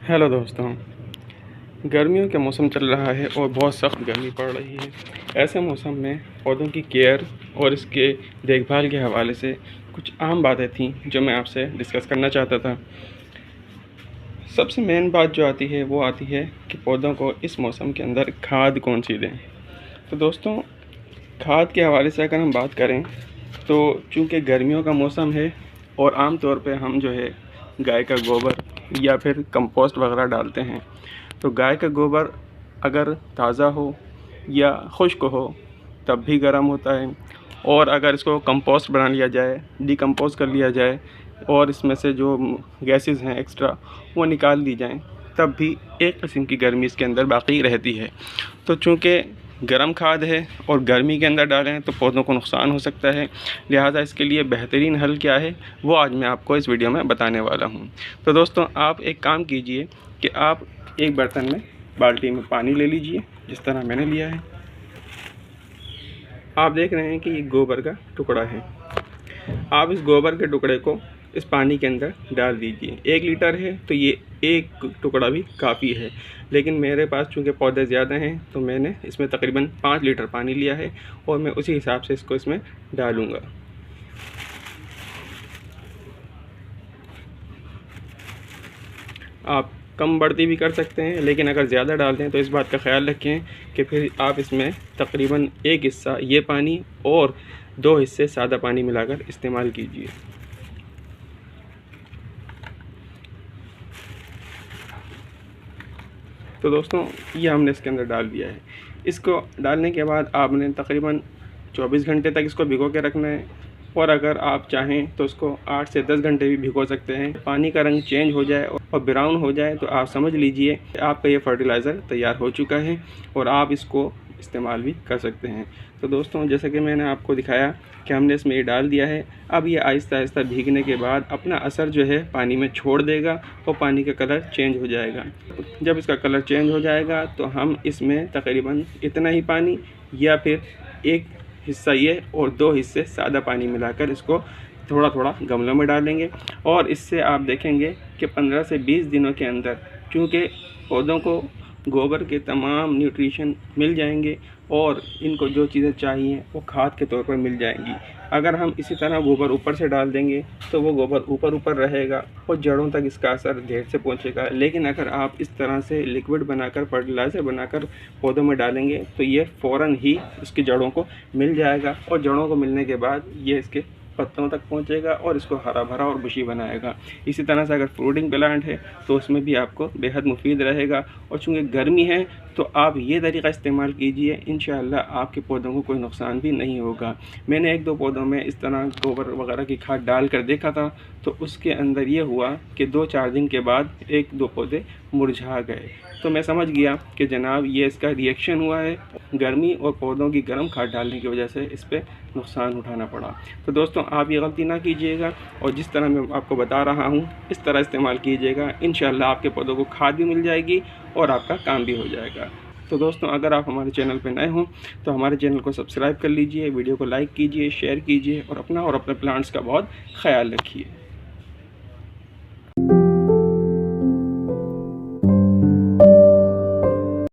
Hello दोस्तों, गर्मियों का मौसम चल रहा है और बहुत सख्त गर्मी पड़ रही है। ऐसे मौसम में पौधों की केयर और इसके देखभाल के हवाले से कुछ आम बातें थीं जो मैं आपसे डिस्कस करना चाहता था। सबसे मेन बात जो आती है वो आती है कि पौधों को इस मौसम के अंदर खाद कौन सी दें। तो दोस्तों, खाद के हवाले से अगर हम बात करें तो चूँकि गर्मियों का मौसम है और आम तौर पे हम जो है गाय का गोबर या फिर कंपोस्ट वगैरह डालते हैं। तो गाय का गोबर अगर ताज़ा हो या खुश्क हो तब भी गर्म होता है, और अगर इसको कंपोस्ट बना लिया जाए, डिकम्पोज कर लिया जाए और इसमें से जो गैसेस हैं एक्स्ट्रा वो निकाल दी जाएं, तब भी एक किस्म की गर्मी इसके अंदर बाकी रहती है। तो चूँकि गर्म खाद है और गर्मी के अंदर डालें तो पौधों को नुकसान हो सकता है, लिहाजा इसके लिए बेहतरीन हल क्या है वो आज मैं आपको इस वीडियो में बताने वाला हूँ। तो दोस्तों, आप एक काम कीजिए कि आप एक बर्तन में बाल्टी में पानी ले लीजिए, जिस तरह मैंने लिया है। आप देख रहे हैं कि ये गोबर का टुकड़ा है। आप इस गोबर के टुकड़े को इस पानी के अंदर डाल दीजिए। 1 लीटर है तो ये एक टुकड़ा भी काफ़ी है, लेकिन मेरे पास चूँकि पौधे ज़्यादा हैं तो मैंने इसमें तकरीबन 5 लीटर पानी लिया है और मैं उसी हिसाब से इसको इसमें डालूँगा। आप कम बढ़ती भी कर सकते हैं, लेकिन अगर ज़्यादा डालते हैं तो इस बात का ख्याल रखें कि फिर आप इसमें तकरीबन 1 हिस्सा ये पानी और 2 हिस्से सादा पानी मिलाकर इस्तेमाल कीजिए। तो दोस्तों, ये हमने इसके अंदर डाल दिया है। इसको डालने के बाद आपने तकरीबन 24 घंटे तक इसको भिगो के रखना है, और अगर आप चाहें तो इसको 8 से 10 घंटे भी भिगो सकते हैं। पानी का रंग चेंज हो जाए और ब्राउन हो जाए तो आप समझ लीजिए आपका ये फर्टिलाइज़र तैयार हो चुका है और आप इसको इस्तेमाल भी कर सकते हैं। तो दोस्तों, जैसे कि मैंने आपको दिखाया कि हमने इसमें ये डाल दिया है। अब ये आहिस्ता आहिस्ता भीगने के बाद अपना असर जो है पानी में छोड़ देगा और पानी का कलर चेंज हो जाएगा। जब इसका कलर चेंज हो जाएगा तो हम इसमें तकरीबन इतना ही पानी या फिर 1 हिस्सा ये और 2 हिस्से सादा पानी मिलाकर इसको थोड़ा थोड़ा गमलों में डालेंगे, और इससे आप देखेंगे कि 15 से 20 दिनों के अंदर चूँकि पौधों को गोबर के तमाम न्यूट्रिशन मिल जाएंगे और इनको जो चीज़ें चाहिए वो खाद के तौर पर मिल जाएंगी। अगर हम इसी तरह गोबर ऊपर से डाल देंगे तो वो गोबर ऊपर ऊपर रहेगा और जड़ों तक इसका असर देर से पहुंचेगा, लेकिन अगर आप इस तरह से लिक्विड बनाकर फर्टिलाइज़र बनाकर पौधों में डालेंगे तो ये फ़ौरन ही इसकी जड़ों को मिल जाएगा, और जड़ों को मिलने के बाद ये इसके पत्तों तक पहुंचेगा और इसको हरा भरा और बुशी बनाएगा। इसी तरह से अगर फ्रूटिंग प्लांट है तो उसमें भी आपको बेहद मुफीद रहेगा, और चूँकि गर्मी है तो आप ये तरीका इस्तेमाल कीजिए, इंशाअल्लाह आपके पौधों को कोई नुकसान भी नहीं होगा। मैंने 1-2 पौधों में इस तरह गोबर वगैरह की खाद डाल कर देखा था, तो उसके अंदर ये हुआ कि 2-4 दिन के बाद 1-2 पौधे मुरझा गए। तो मैं समझ गया कि जनाब ये इसका रिएक्शन हुआ है, गर्मी और पौधों की गर्म खाद डालने की वजह से इस पर नुकसान उठाना पड़ा। तो दोस्तों, आप ये गलती ना कीजिएगा और जिस तरह मैं आपको बता रहा हूँ इस तरह इस्तेमाल कीजिएगा। इंशाअल्लाह आपके पौधों को खाद भी मिल जाएगी और आपका काम भी हो जाएगा। तो दोस्तों, अगर आप हमारे चैनल पर नए हों तो हमारे चैनल को सब्सक्राइब कर लीजिए, वीडियो को लाइक कीजिए, शेयर कीजिए और अपना और अपने प्लांट्स का बहुत ख्याल रखिए।